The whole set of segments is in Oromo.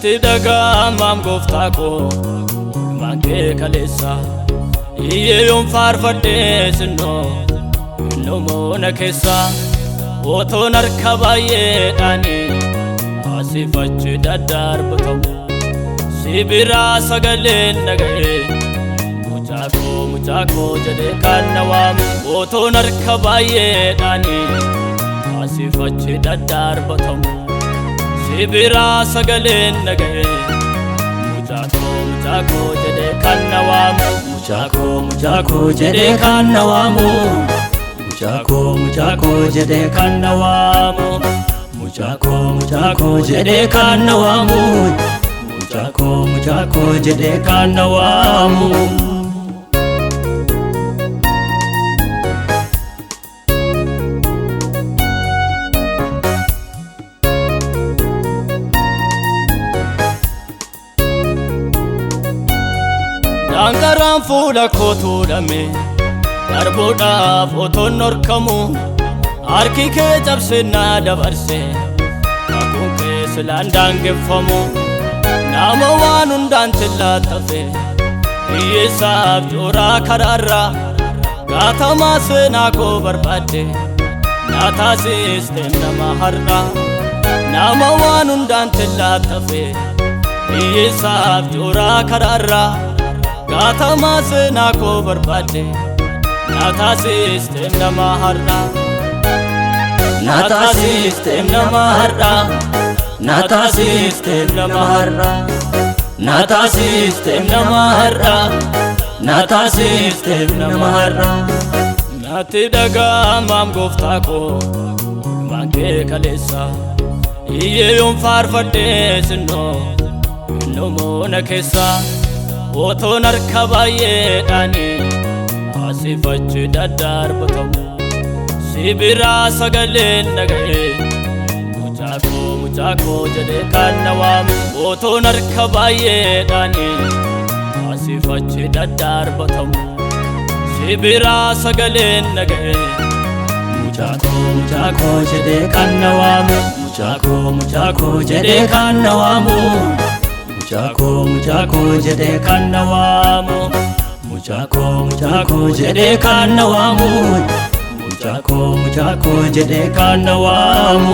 Nati daga mam goftako manke kalesa iye yom farfade sino no mona kesa oto narkabaye dani asifachi dadar batamu sibira sagalen nagaye muchako jade kanawam oto narkabaye dani asifachi dadar batamu sibira sagalen nagaye muchako jade kanawam muchako jade kanawam muchako jade kanawam muchako jade kanawam muchako jade kanawam Dangaram fula kotu dame darboda foto norkamu arki ke jabse na dabarse akun ke silandange famu nama wanun dantilla tafe yesab jora karara gata masena ko barbade nata system nama harra nama wanun dantilla tafe yesab jora karara Gata masena ko barbade nata system nama harra nata system nama harra nata system nama harra nata system nama harra nata system nama harra nati daga mam goftako manke kalesa iye yom farfade sino no mona kesa oto narkabaye dani asifachi dadar batamu sibira sagalen nagaye muchako jade kanawam oto narkabaye dani asifachi dadar batamu sibira sagalen nagaye muchako jade kanawam muchako jade kanawam muchako jade kanawam muchako jade kanawam muchako jade kanawam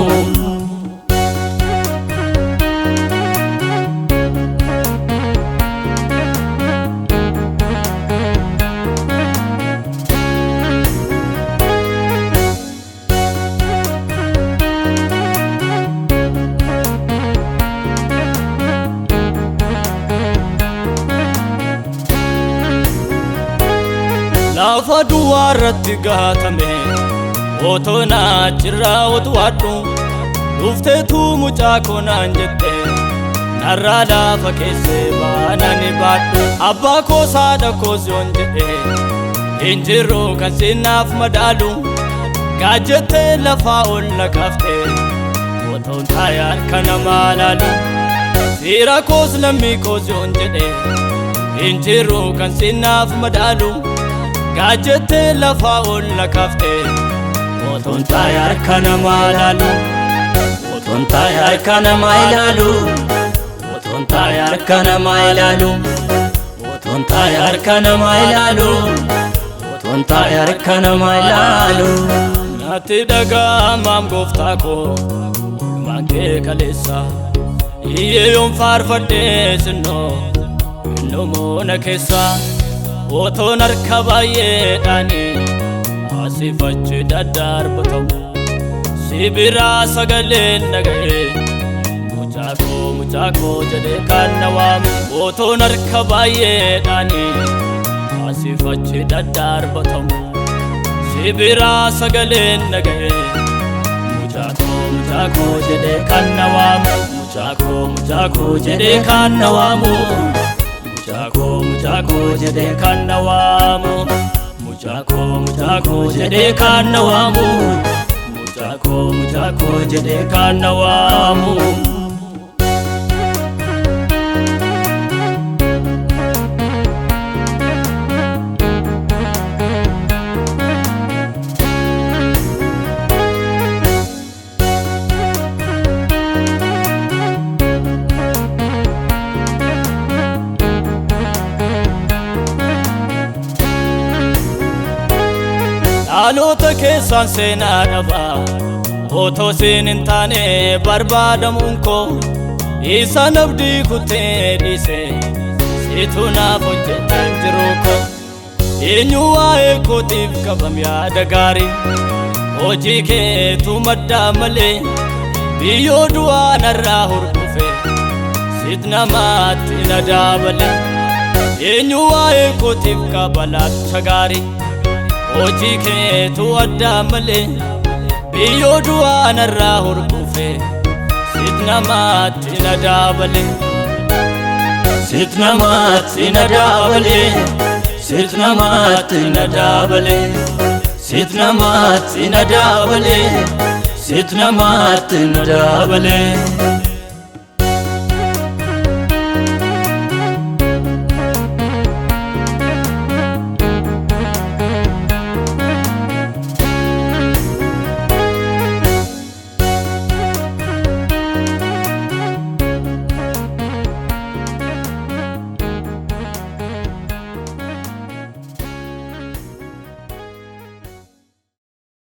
Lafa duwaarratti gaatame otoo na jirraa otuwaadhu dhufteetu mucaako naan jette narraa lafa keessee baanani baadhu abbaa koo saadha koos yoon jedhe hin jirru kan sinaaf madaalu gaajjettee lafaa ol na kaaftee otoon taa'ee harka namaa laalu siira koos lammii koos yoon jedhe hin jirru kan sinaaf madaalu Gaajete lafa ol na kafte oton taa'ee harka namaa laalu oton taa'ee harka namaa ilaalu oton taa'ee harka namaa ilaalu oton taa'ee harka namaa ilaalu oton taa'ee harka namaa ilaalu nati daga mam goftako manke kalesa iye yom farfade sino no mona kesa oto narkabaye dani asifachi dadar batamu sibira sagalen nagaye muchako jade kanawam oto narkabaye dani asifachi dadar batamu sibira sagalen nagaye muchako jade kanawam muchako jade kanawam muchako jade kanawam muchako jade kanawam muchako jade kanawam dhaloota keessaan seenaa dhabaa otoo siin hin taane barbaadamuun koo isaan abdii kuttee dhiise situ naaf hojjetaa jiruu koo eenyu waa'ee kootiif qabam yaada gaarii hojii keetu maddaa malee biyyoo du'aa narraa hurgufe sit namaatti na daabale eenyu waa'ee kootiif qaba laacha gaarii hojii keetu addaa malee biyyoo du'aa narraa hurgufe sit namaatti na daabale sit namaatti na daabale sit namaatti na daabale sit namaatti na daabale sit namaatti na daabale